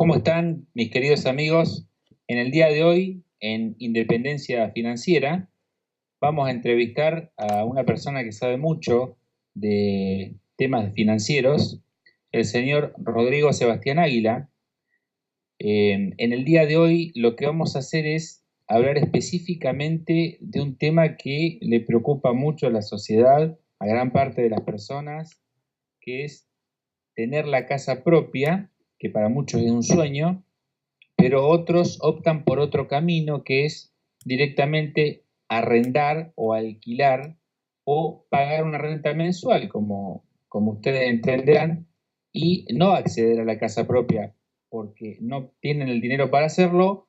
¿Cómo están mis queridos amigos? En el día de hoy, en Independencia Financiera, vamos a entrevistar a una persona que sabe mucho de temas financieros, el señor Rodrigo Sebastián Águila. En el día de hoy lo que vamos a hacer es hablar específicamente de un tema que le preocupa mucho a la sociedad, a gran parte de las personas, que es tener la casa propia, que para muchos es un sueño, pero otros optan por otro camino que es directamente arrendar o alquilar o pagar una renta mensual, como ustedes entenderán, y no acceder a la casa propia porque no tienen el dinero para hacerlo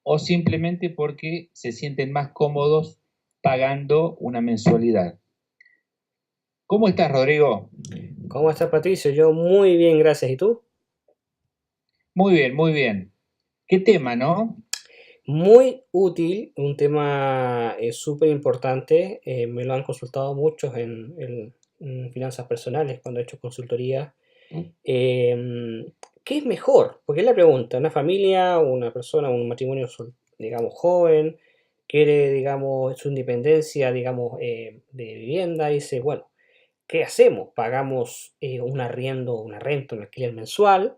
o simplemente porque se sienten más cómodos pagando una mensualidad. ¿Cómo estás, Rodrigo? ¿Cómo estás, Patricio? Yo muy bien, gracias. ¿Y tú? Muy bien, muy bien. ¿Qué tema, no? Muy útil, un tema súper importante. Me lo han consultado muchos en finanzas personales cuando he hecho consultoría. Eh, ¿Qué es mejor? Porque es la pregunta. Una familia, una persona, un matrimonio, digamos, joven, quiere, digamos, su independencia, digamos, de vivienda, y dice, bueno, ¿qué hacemos? ¿Pagamos un arriendo, una renta, un alquiler mensual?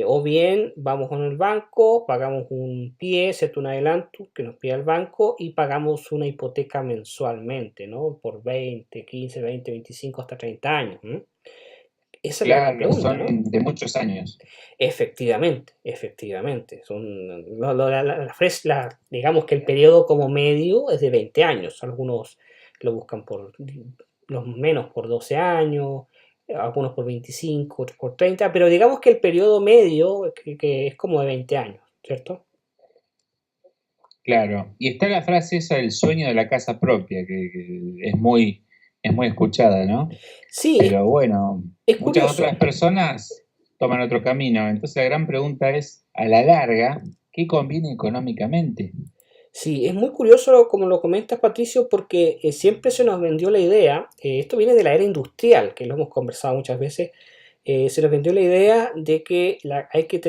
O bien vamos con el banco, pagamos un pie, ¿cierto? Un adelanto que nos pide el banco y pagamos una hipoteca mensualmente, ¿no? Por 20, 15, 20, 25, hasta 30 años. ¿M? Esa es la gran Claro, pregunta, ¿no? son de muchos años. Efectivamente, efectivamente. Digamos que el periodo como medio es de 20 años. Algunos lo buscan por los menos por 12 años, algunos por 25, otros por 30, pero digamos que el periodo medio que es como de 20 años, ¿cierto? Claro, y está la frase esa del sueño de la casa propia, que es muy escuchada, ¿no? Sí, Pero bueno, es muchas curioso. otras personas toman otro camino. Entonces la gran pregunta es, a la larga, ¿qué conviene económicamente? Sí, es muy curioso como lo comentas, Patricio, porque siempre se nos vendió la idea, esto viene de la era industrial, que lo hemos conversado muchas veces. Se nos vendió la idea de que hay que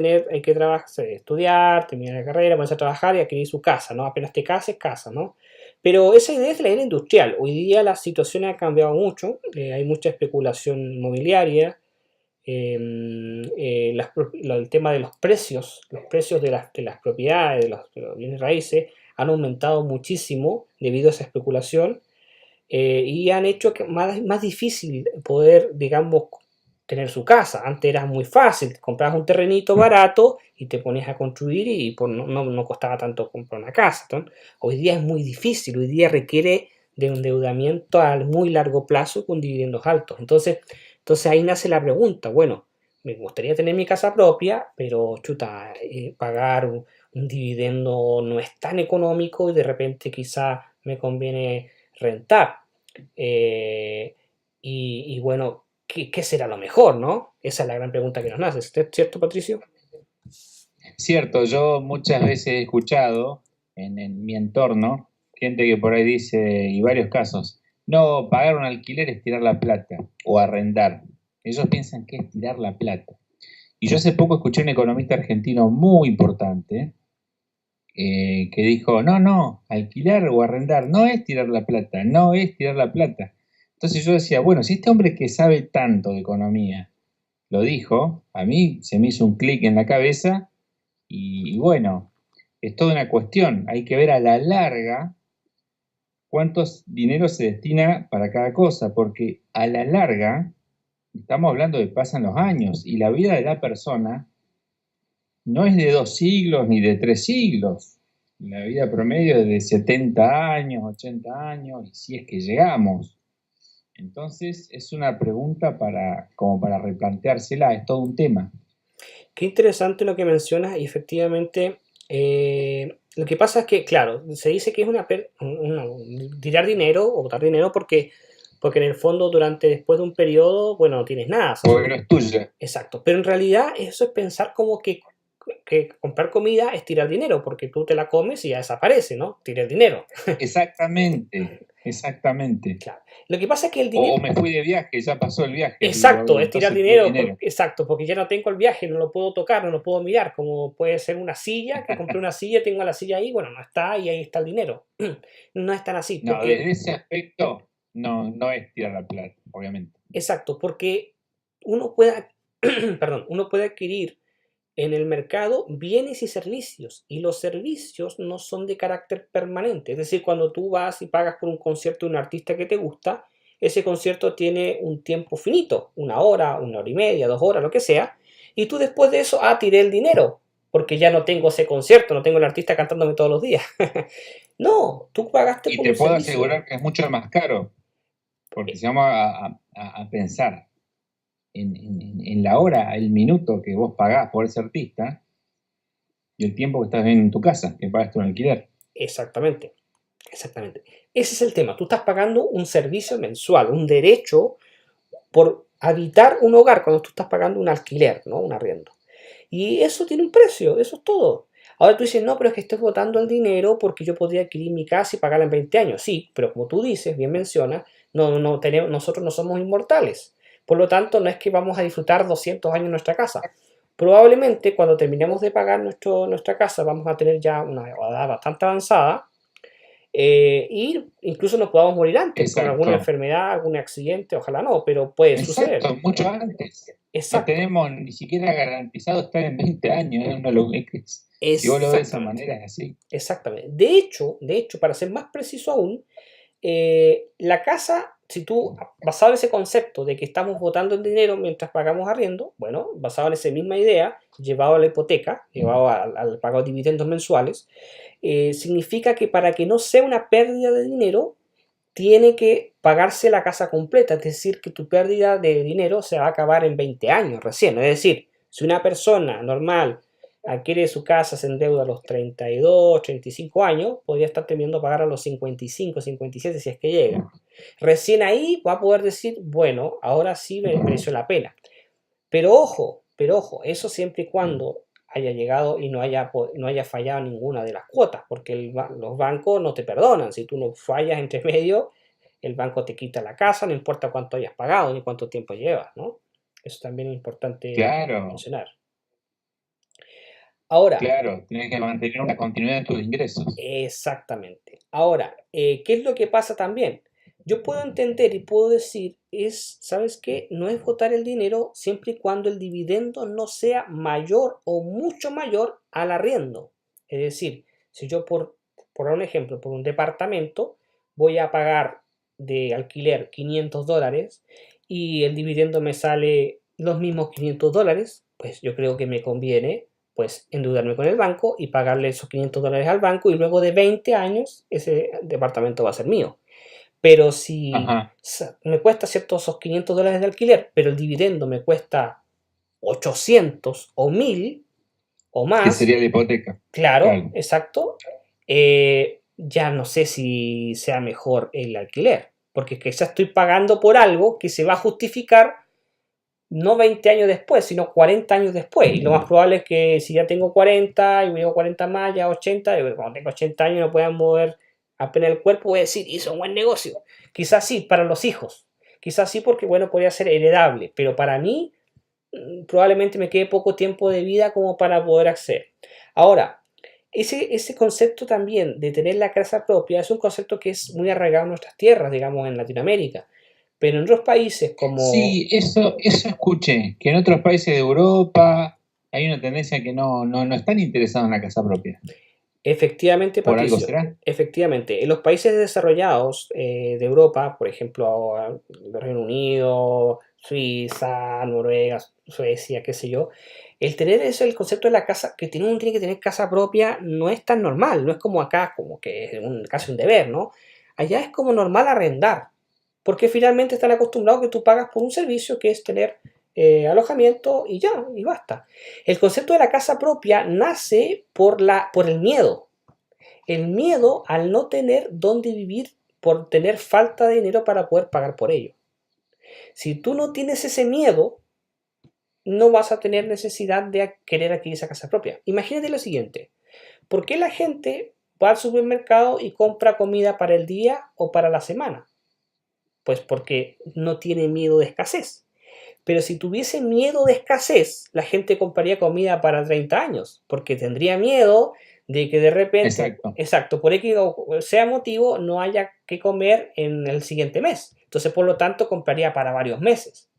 trabajar, estudiar, terminar la carrera, ponerse a trabajar y adquirir su casa, ¿no? Apenas te cases, casa, ¿no? Pero esa idea es de la era industrial. Hoy día la situación ha cambiado mucho, hay mucha especulación inmobiliaria, el tema de los precios de las propiedades, de los bienes raíces, han aumentado muchísimo debido a esa especulación, y han hecho que más difícil poder, digamos, tener su casa. Antes era muy fácil, comprabas un terrenito barato y te ponías a construir y no costaba tanto comprar una casa, ¿no? Hoy día es muy difícil, hoy día requiere de un endeudamiento a muy largo plazo con dividendos altos. Entonces ahí nace la pregunta, bueno, me gustaría tener mi casa propia, pero chuta, pagar un dividendo no es tan económico y de repente quizá me conviene rentar. Eh, y bueno, ¿qué será lo mejor, no? Esa es la gran pregunta que nos nace. ¿Es cierto, Patricio? Cierto, yo muchas veces he escuchado en mi entorno gente que por ahí dice, y varios casos, no, pagar un alquiler es tirar la plata o arrendar. Ellos piensan que es tirar la plata. Y yo hace poco escuché un economista argentino muy importante que dijo, no, no, alquilar o arrendar no es tirar la plata, no es tirar la plata. Entonces yo decía, bueno, si este hombre que sabe tanto de economía lo dijo, a mí se me hizo un clic en la cabeza y bueno, es toda una cuestión, hay que ver a la larga cuántos dinero se destina para cada cosa, porque a la larga estamos hablando de pasan los años y la vida de la persona no es de 2 siglos ni de 3 siglos. La vida promedio es de 70 años, 80 años, y si es que llegamos. Entonces es una pregunta como para replanteársela, es todo un tema. Qué interesante lo que mencionas y efectivamente lo que pasa es que, claro, se dice que es tirar dinero o botar dinero porque en el fondo después de un periodo, bueno, no tienes nada. O sea, Porque no es tuya. exacto. Pero en realidad eso es pensar como que comprar comida es tirar dinero porque tú te la comes y ya desaparece, ¿no? Tirar dinero. Exactamente. exactamente. Claro. Lo que pasa es que el O dinero... me fui de viaje, ya pasó el viaje, Exacto, es tirar entonces tiré dinero, dinero. exacto, porque ya no tengo el viaje, no lo puedo tocar, no lo puedo mirar, como puede ser una silla, que compré una silla, tengo la silla ahí, bueno, no está y ahí está el dinero. No es tan así, No, porque, desde ese aspecto no es tirar la plata, obviamente. exacto, porque uno puede, perdón, uno puede adquirir en el mercado bienes y servicios, y los servicios no son de carácter permanente. Es decir, cuando tú vas y pagas por un concierto de un artista que te gusta, ese concierto tiene un tiempo finito, una hora y media, 2 horas, lo que sea, y tú después de eso, tiré el dinero, porque ya no tengo ese concierto, no tengo el artista cantándome todos los días. No, tú pagaste Y por te un puedo servicio. asegurar que es mucho más caro, porque Eh, si vamos a pensar en la hora, el minuto que vos pagás por ese artista y el tiempo que estás viviendo en tu casa, que pagaste un alquiler. Exactamente. Exactamente. Ese es el tema. Tú estás pagando un servicio mensual, un derecho por habitar un hogar cuando tú estás pagando un alquiler, ¿no? Un arriendo. Y eso tiene un precio, eso es todo. Ahora tú dices, no, pero es que estoy botando el dinero porque yo podría adquirir mi casa y pagarla en 20 años. Sí, pero como tú dices, bien mencionas, nosotros no somos inmortales. Por lo tanto, no es que vamos a disfrutar 200 años en nuestra casa. Probablemente cuando terminemos de pagar nuestra casa vamos a tener ya una edad bastante avanzada y incluso nos podamos morir antes con alguna Exacto, enfermedad, algún accidente, ojalá no, pero puede suceder. exacto, mucho antes. No Exacto, tenemos ni siquiera garantizado estar en 20 años, es una locura. Si vos lo ves de esa exactamente, manera, es así. exactamente. De hecho, para ser más preciso aún, la casa, si tú, basado en ese concepto de que estamos botando el dinero mientras pagamos arriendo, bueno, basado en esa misma idea, llevado a la hipoteca, llevado al pago de dividendos mensuales, significa que para que no sea una pérdida de dinero, tiene que pagarse la casa completa, es decir, que tu pérdida de dinero se va a acabar en 20 años recién. Es decir, si una persona normal adquiere su casa, se endeuda a los 32, 35 años, podría estar terminando a pagar a los 55, 57 si es que llega. Recién ahí va a poder decir, bueno, ahora sí me mereció la pena. Pero ojo, eso siempre y cuando haya llegado y no haya fallado ninguna de las cuotas, porque los bancos no te perdonan. Si tú no fallas entre medio, el banco te quita la casa, no importa cuánto hayas pagado ni cuánto tiempo llevas, ¿no? Eso también es importante Claro, mencionar. Ahora, claro, tienes que mantener una continuidad en tus ingresos. exactamente. Ahora, ¿qué es lo que pasa también? Yo puedo entender y puedo decir, ¿sabes qué? No es botar el dinero siempre y cuando el dividendo no sea mayor o mucho mayor al arriendo. Es decir, si yo por dar un ejemplo, por un departamento, voy a pagar de alquiler $500 y el dividendo me sale los mismos $500, pues yo creo que me conviene pues endeudarme con el banco y pagarle esos $500 al banco y luego de 20 años ese departamento va a ser mío. Pero si Ajá, me cuesta, ¿cierto?, esos $500 de alquiler, pero el dividendo me cuesta 800 o 1000 o que más, sería la hipoteca. claro, Claro. exacto, ya no sé si sea mejor el alquiler, porque es que ya estoy pagando por algo que se va a justificar no 20 años después, sino 40 años después. Y lo más probable es que si ya tengo 40 y vivo 40 más, ya 80, y cuando tengo 80 años no pueda mover apenas el cuerpo, voy a decir, hizo un buen negocio. Quizás sí, para los hijos. Quizás sí porque, bueno, podría ser heredable, pero para mí probablemente me quede poco tiempo de vida como para poder acceder. Ahora, ese concepto también de tener la casa propia es un concepto que es muy arraigado en nuestras tierras, digamos, en Latinoamérica. Pero en otros países como Sí, eso escuché, que en otros países de Europa hay una tendencia que no están interesados en la casa propia. efectivamente, ¿Por algo Patricio, será? efectivamente, en los países desarrollados de Europa, por ejemplo, el Reino Unido, Suiza, Noruega, Suecia, qué sé yo, el tener eso, el concepto de la casa, que uno tiene que tener casa propia, no es tan normal, no es como acá, como que es casi un deber, ¿no? Allá es como normal arrendar, porque finalmente están acostumbrados que tú pagas por un servicio que es tener alojamiento y ya, y basta. El concepto de la casa propia nace por el miedo al no tener dónde vivir por tener falta de dinero para poder pagar por ello. Si tú no tienes ese miedo, no vas a tener necesidad de querer adquirir esa casa propia. Imagínate lo siguiente, ¿por qué la gente va al supermercado y compra comida para el día o para la semana. Pues porque no tiene miedo de escasez. Pero si tuviese miedo de escasez, la gente compraría comida para 30 años, porque tendría miedo de que de repente, exacto, por X o sea motivo, no haya que comer en el siguiente mes. Entonces, por lo tanto, compraría para varios meses.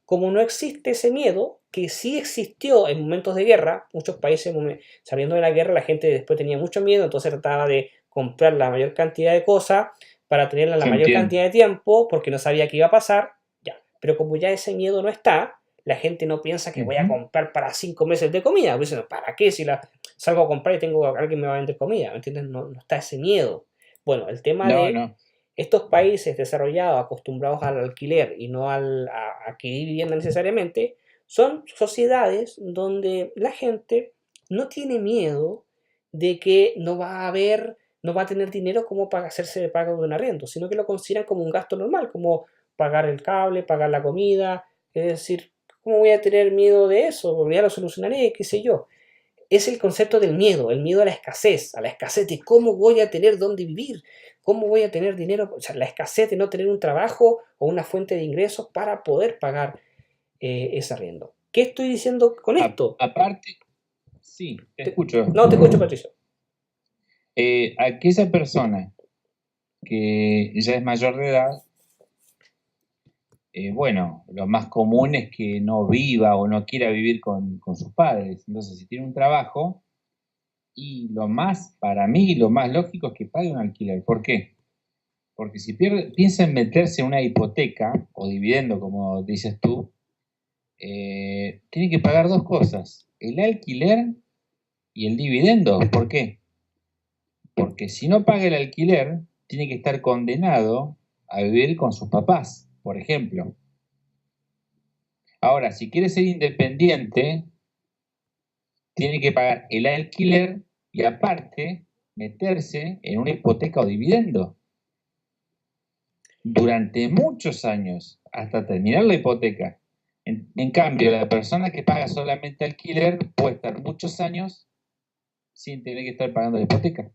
Como no existe ese miedo, que sí existió en momentos de guerra, muchos países saliendo de la guerra, la gente después tenía mucho miedo, entonces trataba de comprar la mayor cantidad de cosas para tenerla la mayor cantidad de tiempo, porque no sabía qué iba a pasar, ya. Pero como ya ese miedo no está, la gente no piensa que voy a comprar para 5 meses de comida. Pues, ¿para qué? Si salgo a comprar y tengo alguien que me va a vender comida, ¿me entiendes? No está ese miedo. Bueno, el tema de estos países desarrollados, acostumbrados al alquiler y no a adquirir vivienda necesariamente, son sociedades donde la gente no tiene miedo de que no va a tener dinero como para hacerse de pago de un arriendo, sino que lo consideran como un gasto normal, como pagar el cable, pagar la comida. Es decir, ¿cómo voy a tener miedo de eso? Porque ya lo solucionaré, qué sé yo. Es el concepto del miedo, el miedo a la escasez de cómo voy a tener dónde vivir, cómo voy a tener dinero, o sea, la escasez de no tener un trabajo o una fuente de ingresos para poder pagar ese arriendo. ¿Qué estoy diciendo con esto? Aparte, sí, te escucho. No, te escucho, Patricio. Aquella persona que ya es mayor de edad, bueno, lo más común es que no viva o no quiera vivir con sus padres. Entonces, si tiene un trabajo, y para mí, lo más lógico es que pague un alquiler. ¿Por qué? Porque si piensa en meterse en una hipoteca o dividendo, como dices tú, tiene que pagar dos cosas, el alquiler y el dividendo. ¿Por qué? Porque si no paga el alquiler, tiene que estar condenado a vivir con sus papás, por ejemplo. Ahora, si quiere ser independiente, tiene que pagar el alquiler y aparte meterse en una hipoteca o dividendo durante muchos años hasta terminar la hipoteca. En cambio, la persona que paga solamente alquiler puede estar muchos años sin tener que estar pagando la hipoteca.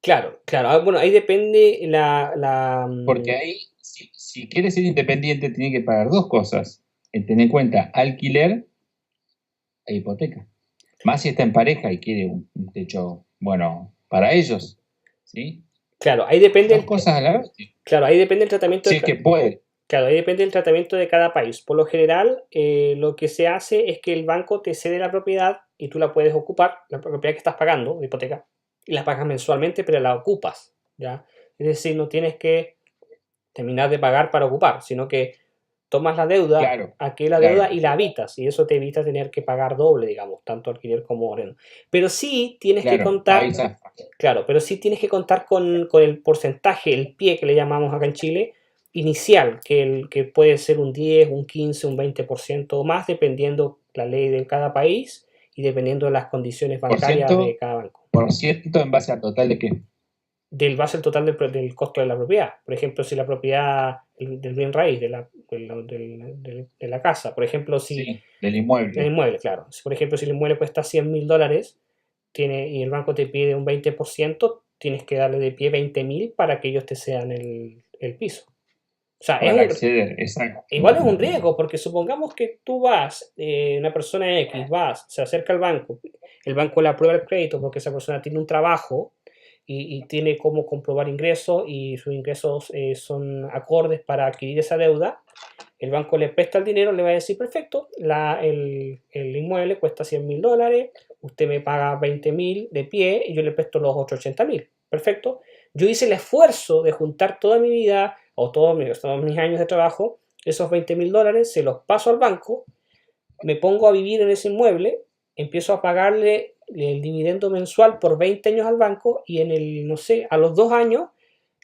Claro. Bueno, ahí depende Porque ahí, si quiere ser independiente, tiene que pagar dos cosas. Tener en cuenta alquiler e hipoteca. Más si está en pareja y quiere un techo, bueno, para ellos. ¿Sí? Claro, ahí depende. Dos cosas a la vez. Claro, ahí depende el tratamiento. Si es que puede. Claro, ahí depende del tratamiento de cada país. Por lo general, lo que se hace es que el banco te cede la propiedad y tú la puedes ocupar, la propiedad que estás pagando, la hipoteca, y la pagas mensualmente, pero la ocupas, ¿ya? Es decir, no tienes que terminar de pagar para ocupar, sino que tomas la deuda, deuda y la habitas, y eso te evita tener que pagar doble, digamos, tanto alquiler como arriendo. Pero sí tienes que contar, pero sí tienes que contar con el porcentaje, el pie que le llamamos acá en Chile, inicial, que puede ser un 10, un 15, un 20% o más, dependiendo la ley de cada país y dependiendo de las condiciones bancarias de cada banco. ¿Por ciento en base al total de qué? Del base al total del costo de la propiedad. Por ejemplo, si la propiedad del bien raíz, de la casa, por ejemplo, si... del inmueble. Del inmueble, claro. Por ejemplo, si el inmueble cuesta $100.000 y el banco te pide un 20%, tienes que darle de pie 20.000 para que ellos te cedan el piso. O sea, igual es un riesgo, porque supongamos que tú vas, una persona X, se acerca al banco, el banco le aprueba el crédito porque esa persona tiene un trabajo y tiene cómo comprobar ingresos y sus ingresos son acordes para adquirir esa deuda. El banco le presta el dinero, le va a decir, perfecto, el inmueble cuesta $100.000, usted me paga 20.000 de pie y yo le presto los otros 80.000. Perfecto. Yo hice el esfuerzo de juntar toda mi vida o todos mis años de trabajo, esos $20.000 se los paso al banco, me pongo a vivir en ese inmueble, empiezo a pagarle el dividendo mensual por 20 años al banco y a los 2 años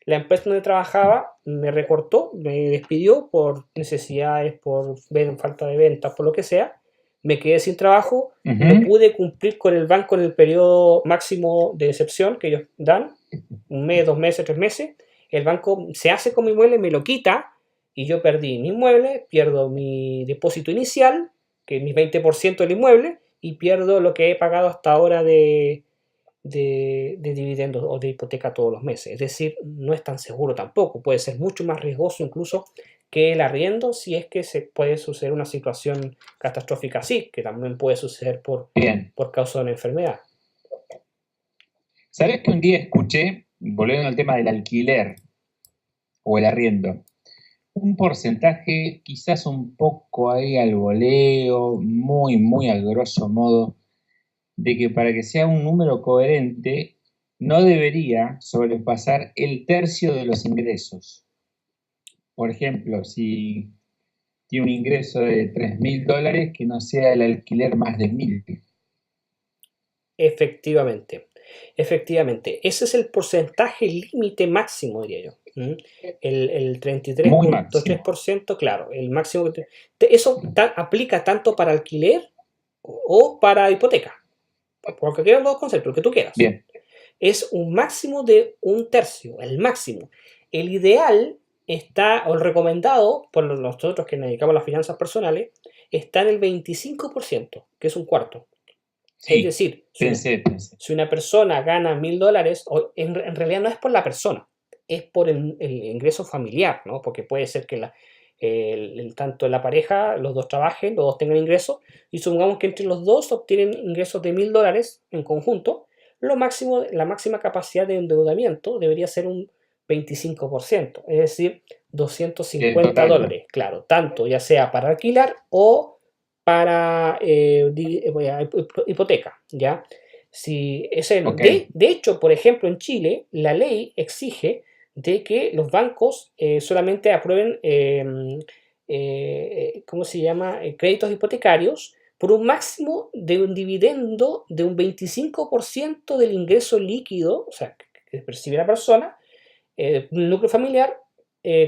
la empresa donde trabajaba me recortó, me despidió por necesidades, por falta de ventas, por lo que sea, me quedé sin trabajo, no pude cumplir con el banco en el periodo máximo de excepción que ellos dan, 1 mes, 2 meses, 3 meses, el banco se hace con mi inmueble, me lo quita y yo perdí mi inmueble, pierdo mi depósito inicial, que es mi 20% del inmueble, y pierdo lo que he pagado hasta ahora de de dividendos o de hipoteca todos los meses. Es decir, no es tan seguro tampoco. Puede ser mucho más riesgoso incluso que el arriendo si es que se puede suceder una situación catastrófica así, que también puede suceder por causa de una enfermedad. ¿Sabes que un día escuché, volviendo al tema del alquiler o el arriendo, un porcentaje quizás un poco ahí al voleo, muy, muy al grosso modo, de que para que sea un número coherente no debería sobrepasar el tercio de los ingresos? Por ejemplo, si tiene un ingreso de $3.000, que no sea el alquiler más de 1.000. Efectivamente, efectivamente. Ese es el porcentaje límite máximo, diría yo. El Muy máximo. 33.3%, claro, el máximo. Eso aplica tanto para alquiler o para hipoteca. Porque quieran los conceptos, lo que tú quieras. Bien. Es un máximo de un tercio, el máximo. El ideal está, o el recomendado por nosotros que nos dedicamos a las finanzas personales, está en el 25%, que es un cuarto. Sí, es decir, pensé. Si una persona gana $1.000, en realidad no es por la persona, es por el ingreso familiar, ¿no? Porque puede ser que tanto la pareja, los dos trabajen, los dos tengan ingresos, y supongamos que entre los dos obtienen ingresos de $1.000 en conjunto, la máxima capacidad de endeudamiento debería ser un 25%, es decir, $250, claro, tanto ya sea para alquilar o para hipoteca, ¿ya? Okay. De hecho, por ejemplo, en Chile, la ley exige de que los bancos solamente aprueben, ¿cómo se llama?, créditos hipotecarios por un máximo de un dividendo de un 25% del ingreso líquido, o sea, que percibe la persona, un núcleo familiar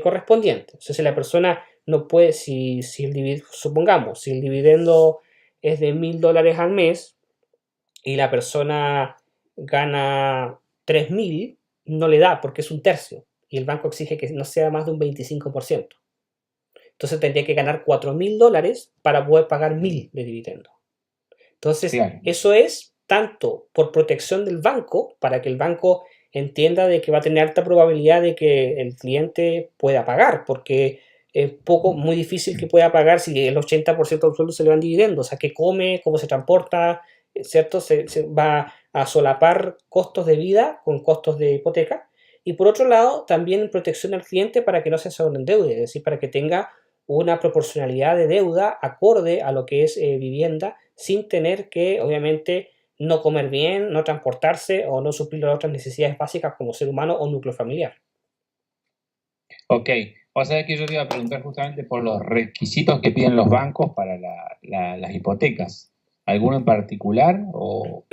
correspondiente. O sea, si la persona no puede, supongamos, si el dividendo es de $1.000 al mes y la persona gana 3.000, no le da porque es un tercio y el banco exige que no sea más de un 25%. Entonces tendría que ganar $4.000 para poder pagar 1.000 de dividendo. Entonces, claro, eso es tanto por protección del banco, para que el banco entienda de que va a tener alta probabilidad de que el cliente pueda pagar, porque es muy difícil que pueda pagar si el 80% del sueldo se le van dividendos, o sea, qué come, cómo se transporta, ¿cierto? Se va a solapar costos de vida con costos de hipoteca. Y por otro lado, también protección al cliente para que no se sobreendeude, es decir, para que tenga una proporcionalidad de deuda acorde a lo que es vivienda, sin tener que, obviamente, no comer bien, no transportarse o no suplir otras necesidades básicas como ser humano o núcleo familiar. Ok, o sea que yo te iba a preguntar justamente por los requisitos que piden los bancos para las hipotecas. ¿Alguno en particular o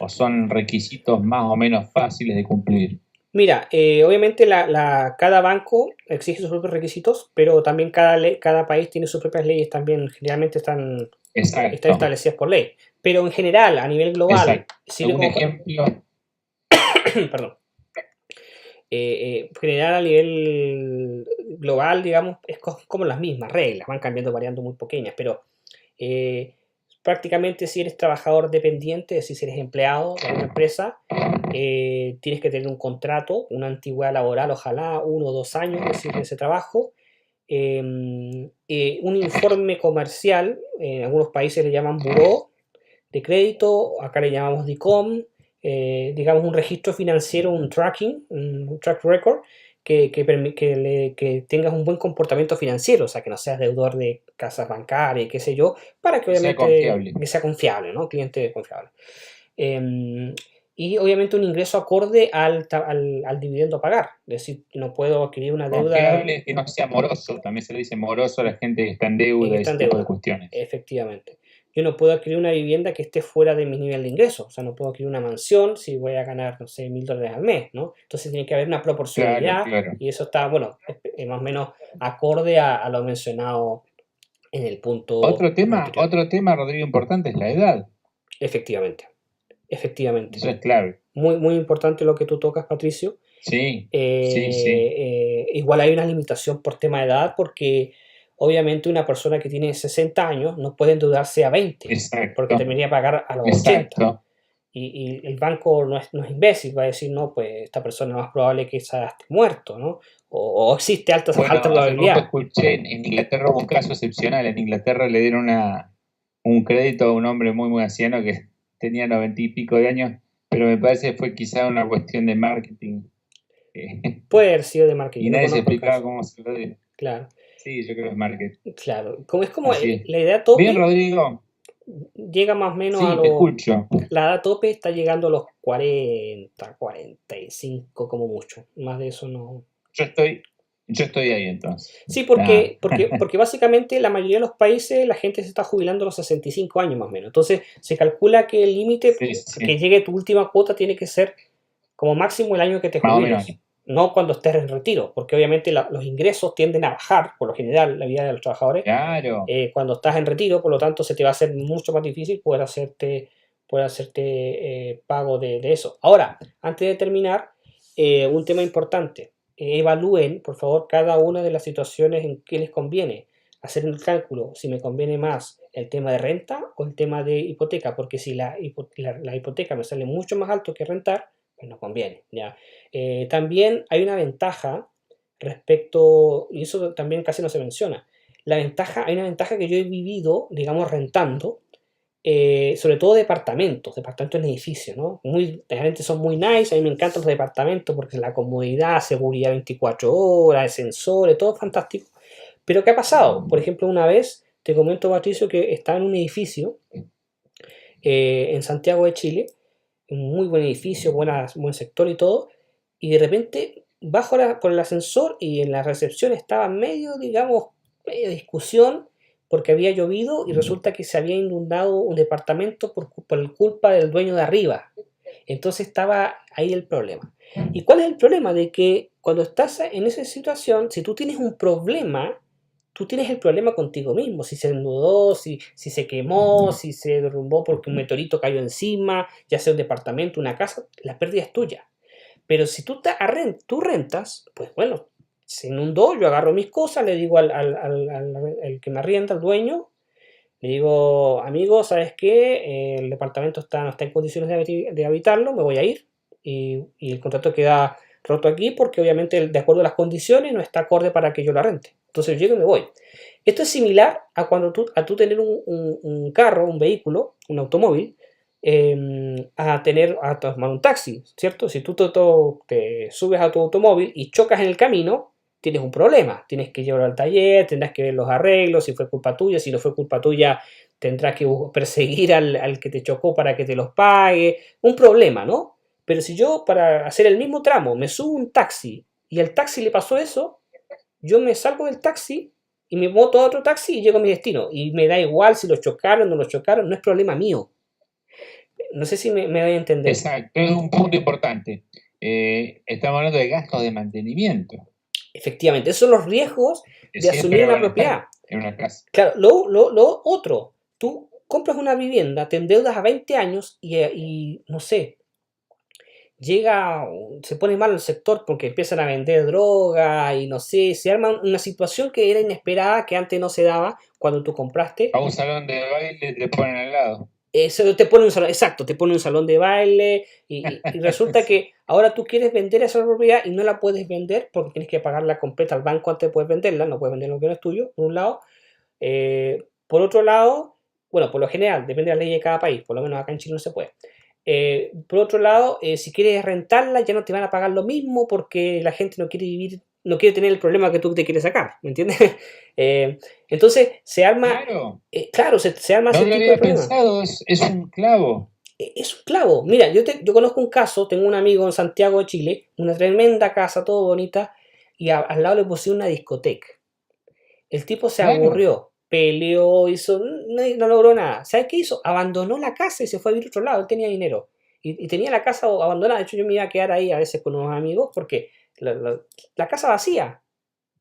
son requisitos más o menos fáciles de cumplir? Mira, obviamente cada banco exige sus propios requisitos, pero también cada país tiene sus propias leyes también, generalmente están establecidas por ley. Pero en general, a nivel global, un ejemplo. Perdón. General a nivel global, digamos, es como las mismas reglas, van cambiando, variando muy pequeñas, pero prácticamente si eres trabajador dependiente, es decir, si eres empleado de una empresa, tienes que tener un contrato, una antigüedad laboral, ojalá 1 o 2 años de ese trabajo, un informe comercial, en algunos países le llaman buró de crédito, acá le llamamos DICOM, digamos un registro financiero, un tracking, un track record, que tengas un buen comportamiento financiero, o sea, que no seas deudor de casas bancarias, qué sé yo, para que obviamente sea confiable, ¿no? Cliente confiable. Y obviamente un ingreso acorde al dividendo a pagar, es decir, no puedo adquirir una deuda... Confiable, que no sea moroso, también se le dice moroso a la gente que está en deuda y ese tipo de cuestiones. Efectivamente. Yo no puedo adquirir una vivienda que esté fuera de mi nivel de ingreso. O sea, no puedo adquirir una mansión si voy a ganar, no sé, $1.000 al mes, ¿no? Entonces tiene que haber una proporcionalidad. Claro. Y eso está, bueno, más o menos acorde a lo mencionado en el punto. Otro tema, Rodrigo, importante es la edad. Efectivamente. Eso es clave. Muy, muy importante lo que tú tocas, Patricio. Sí, igual hay una limitación por tema de edad, porque obviamente una persona que tiene 60 años no puede endeudarse a 20, exacto, porque terminaría a pagar a los 80. y el banco no es imbécil, va a decir, no, pues esta persona es más probable que esté muerto, ¿no? O existe alta Bueno, hace poco probabilidad. escuché en Inglaterra hubo un caso excepcional. En Inglaterra le dieron un crédito a un hombre muy, muy anciano que tenía 90 y pico de años, pero me parece que fue quizá una cuestión de marketing. Puede haber sido de marketing, Y no nadie se conozco el explicaba caso. cómo se lo dio. Claro, Sí, yo creo que es marketing. claro. Como es como Así es. la idea Bien, tope, Rodrigo. llega más o menos a Sí, te los. escucho. La edad tope está llegando a los 40, 45 como mucho. Más de eso no. Yo estoy, yo estoy ahí entonces. Sí, Ah, porque básicamente la mayoría de los países la gente se está jubilando a los 65 años más o menos. Entonces se calcula que el límite sí, que sí, llegue tu última cuota tiene que ser como máximo el año que te más o menos. jubiles. No cuando estés en retiro, porque obviamente los ingresos tienden a bajar, por lo general, la vida de los trabajadores, Claro. cuando estás en retiro, por lo tanto se te va a hacer mucho más difícil poder hacerte pago de eso. Ahora, antes de terminar, un tema importante, evalúen por favor cada una de las situaciones en que les conviene, hacer el cálculo si me conviene más el tema de renta o el tema de hipoteca, porque si la hipoteca me sale mucho más alto que rentar, pues no conviene, ¿ya? También hay una ventaja respecto, y eso también casi no se menciona, hay una ventaja que yo he vivido, digamos, rentando, sobre todo departamentos en edificios, ¿no? Realmente son muy nice, a mí me encantan los departamentos porque la comodidad, seguridad 24 horas, sensores, todo fantástico. Pero ¿qué ha pasado? Por ejemplo, una vez, te comento, Patricio, que estaba en un edificio en Santiago de Chile, un muy buen edificio, buen sector y todo, y de repente bajo por el ascensor y en la recepción estaba medio discusión porque había llovido y resulta que se había inundado un departamento por culpa del dueño de arriba. Entonces estaba ahí el problema. ¿Y cuál es el problema? De que cuando estás en esa situación, si tú tienes un problema, tú tienes el problema contigo mismo. Si se enudó, si se quemó, si se derrumbó porque un meteorito cayó encima, ya sea un departamento, una casa, la pérdida es tuya. Pero si tú rentas, pues bueno, se inundó, yo agarro mis cosas, le digo al que me arrienda, al dueño, le digo, amigo, ¿sabes qué? El departamento no está en condiciones de habitarlo, me voy a ir. Y el contrato queda roto aquí porque obviamente de acuerdo a las condiciones no está acorde para que yo la rente. Entonces yo llego y me voy. Esto es similar a cuando tú tener un carro, un vehículo, un automóvil, a tomar un taxi, ¿cierto? Si tú te subes a tu automóvil y chocas en el camino, tienes un problema. Tienes que llevarlo al taller, tendrás que ver los arreglos, si fue culpa tuya, si no fue culpa tuya, tendrás que perseguir al que te chocó para que te los pague. Un problema, ¿no? Pero si yo para hacer el mismo tramo me subo un taxi y al taxi le pasó eso, yo me salgo del taxi y me monto a otro taxi y llego a mi destino. Y me da igual si los chocaron o no los chocaron, no es problema mío. No sé si me doy a entender. Exacto, es un punto importante. Estamos hablando de gastos de mantenimiento, Efectivamente, esos son los riesgos que de asumir siempre una van a propiedad. estar en una casa. Claro, lo otro, tú compras una vivienda, te endeudas a 20 años y no sé, se pone mal el sector porque empiezan a vender droga y no sé, se arma una situación que era inesperada, que antes no se daba cuando tú compraste. A un salón de baile te ponen al lado. Te pone un salón, exacto, te pone un salón de baile y resulta Sí, que ahora tú quieres vender esa propiedad y no la puedes vender porque tienes que pagarla completa al banco antes de poder venderla, no puedes vender lo que no es tuyo, por un lado. Por otro lado, bueno, por lo general, depende de la ley de cada país, por lo menos acá en Chile no se puede. Por otro lado, si quieres rentarla, ya no te van a pagar lo mismo porque la gente no quiere vivir, no quiere tener el problema que tú te quieres sacar, ¿me entiendes? Eh, entonces se arma, claro, claro, se arma no ese lo tipo de había problema. pensado, es un clavo. Es un clavo. Mira, yo conozco un caso, tengo un amigo en Santiago de Chile, una tremenda casa, todo bonita, y al lado le pusieron una discoteca. El tipo se Claro, aburrió, peleó, no logró nada. ¿Sabes qué hizo? Abandonó la casa y se fue a vivir a otro lado. Él tenía dinero. Y tenía la casa abandonada. De hecho, yo me iba a quedar ahí a veces con unos amigos porque la casa vacía.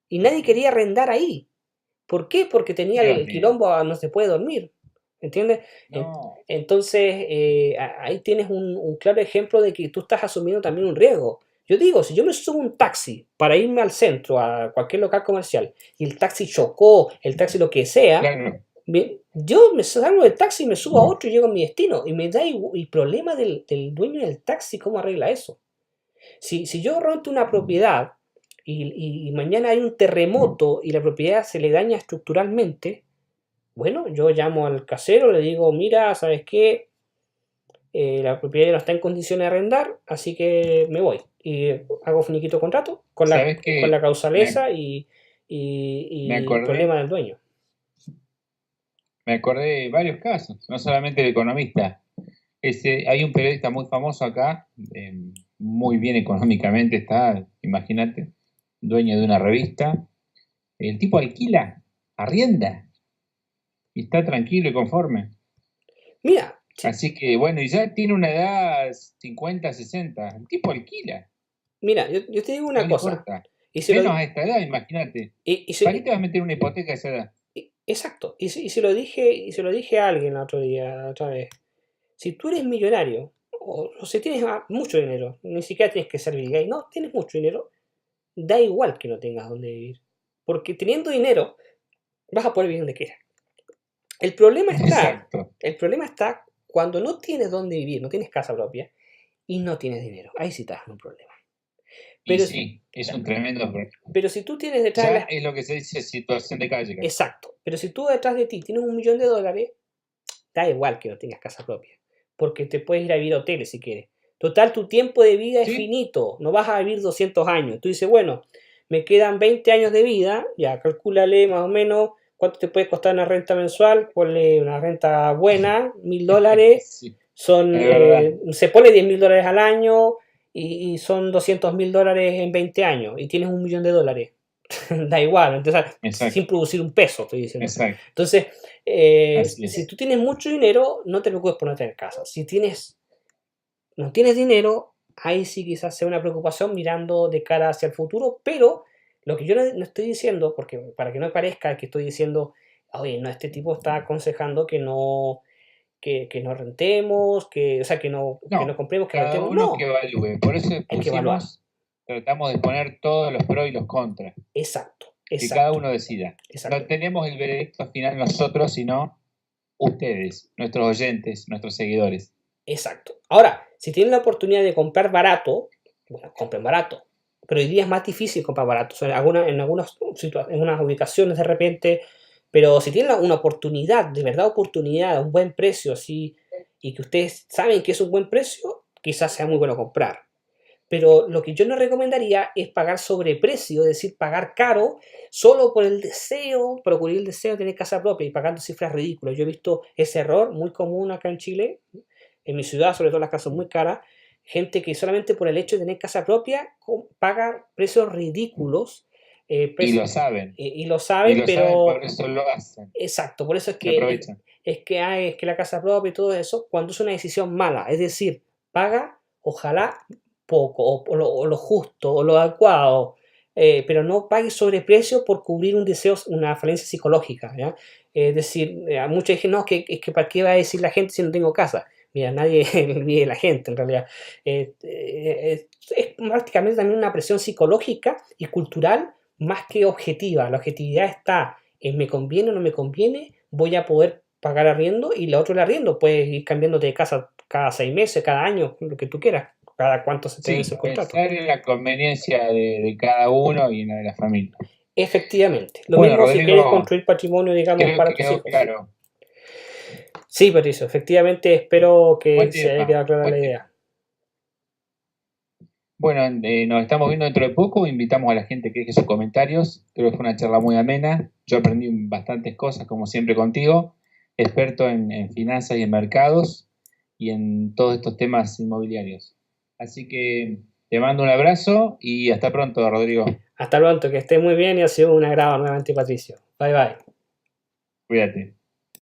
Y nadie quería arrendar ahí. ¿Por qué? Porque tenía Dios el mío. quilombo, no se puede dormir. ¿Entiendes? No, Entonces, ahí tienes un claro ejemplo de que tú estás asumiendo también un riesgo. Yo digo, si yo me subo un taxi para irme al centro, a cualquier local comercial, y el taxi chocó, el taxi lo que sea, claro. Yo me salgo del taxi, me subo a otro y llego a mi destino. Y me da el problema del dueño del taxi, ¿cómo arregla eso? Si yo rento una propiedad y mañana hay un terremoto y la propiedad se le daña estructuralmente, bueno, yo llamo al casero, le digo, mira, ¿sabes qué? La propiedad ya no está en condiciones de arrendar, así que me voy. Y hago finiquito contrato ¿Sabes con la qué? causaleza Me y problema acordé, del dueño. me acordé de varios casos, no solamente el economista. Hay un periodista muy famoso acá, muy bien económicamente está, imagínate, dueño de una revista. El tipo alquila, arrienda, y está tranquilo y conforme. Mira, Así que bueno, y ya tiene una edad 50, 60. El tipo alquila, mira, yo te digo no una le cosa, importa. y se lo, Menos a esta edad, imagínate. y, y ¿Para qué se- te vas a meter una hipoteca a esa edad? exacto, y se lo dije a alguien la otra vez. Si tú eres millonario, o si tienes mucho dinero, ni siquiera tienes que ser Bill Gates, no, tienes mucho dinero, da igual que no tengas dónde vivir. Porque teniendo dinero, vas a poder vivir donde quieras. El problema está, Exacto. el problema está cuando no tienes dónde vivir, no tienes casa propia y no tienes dinero. Ahí sí estás en un problema. Y Pero, sí, es un tremendo problema. pero si tú tienes detrás de Ya las... es lo que se dice situación de calle casi. Exacto. Pero si tú detrás de ti tienes $1 millón, da igual que no tengas casa propia. Porque te puedes ir a vivir a hoteles si quieres. Total, tu tiempo de vida es Sí, finito. No vas a vivir 200 años. Tú dices, bueno, me quedan 20 años de vida. Ya, calcúlale más o menos cuánto te puede costar una renta mensual. Ponle una renta buena, $1000. sí, Son, es verdad. se pone $10.000 al año y son $200.000 en 20 años. Y tienes $1 millón. Da igual, entonces, sin Exacto, producir un peso, estoy diciendo. exacto. Entonces, Así si es. tú tienes mucho dinero, no te preocupes por no tener casa. Si no tienes dinero, ahí sí quizás sea una preocupación mirando de cara hacia el futuro, pero lo que yo no estoy diciendo, porque para que no parezca que estoy diciendo, oye, no, este tipo está aconsejando que no rentemos, o sea, que no No, compremos, que cada rentemos. uno que No, evalúe. Por eso hay que evaluar. tratamos de poner todos los pros y los contras. Exacto, Que cada exacto, uno decida. No exacto. tenemos el veredicto final nosotros, sino ustedes, nuestros oyentes, nuestros seguidores. Exacto. Ahora, si tienen la oportunidad de comprar barato, bueno, compren barato. Pero hoy día es más difícil comprar barato. O sea, en unas ubicaciones de repente. Pero si tienen una oportunidad, de verdad oportunidad, a un buen precio, así, y que ustedes saben que es un buen precio, quizás sea muy bueno comprar. Pero lo que yo no recomendaría es pagar sobreprecio, es decir, pagar caro solo por el deseo, por cubrir el deseo de tener casa propia y pagando cifras ridículas. Yo he visto ese error muy común acá en Chile, en mi ciudad, sobre todo las casas muy caras, gente que solamente por el hecho de tener casa propia paga precios ridículos, Y lo saben. y lo Y saben, lo saben, pero por eso lo hacen. exacto, por eso Se aprovechan. es que la casa propia y todo eso, cuando es una decisión mala, es decir, paga, ojalá poco, o lo justo, o lo adecuado, pero no pague sobreprecio por cubrir un deseo, una falencia psicológica, ¿ya? Es decir, muchos dicen, no, es que ¿para qué va a decir la gente si no tengo casa? Mira, nadie vive la gente en realidad. Es prácticamente también una presión psicológica y cultural más que objetiva. La objetividad está en me conviene o no me conviene, voy a poder pagar arriendo y la otra el arriendo. Puedes ir cambiándote de casa cada 6 meses, cada año, lo que tú quieras, cada cuánto se te vence Sí, el contrato. pensar en la conveniencia de cada uno y en la de la familia. Efectivamente. Lo Bueno, mismo si quieres Rodrigo, construir patrimonio, digamos, creo para que tus quedó hijos. claro. Sí, Patricio, efectivamente espero que Buen se haya tema, quedado clara la buen tema. idea. Bueno, nos estamos viendo dentro de poco. Invitamos a la gente que deje sus comentarios. Creo que fue una charla muy amena. Yo aprendí bastantes cosas, como siempre, contigo. Experto en finanzas y en mercados y en todos estos temas inmobiliarios. Así que te mando un abrazo y hasta pronto, Rodrigo. Hasta pronto, que estés muy bien y ha sido un agrado nuevamente, Patricio. Bye bye. Cuídate.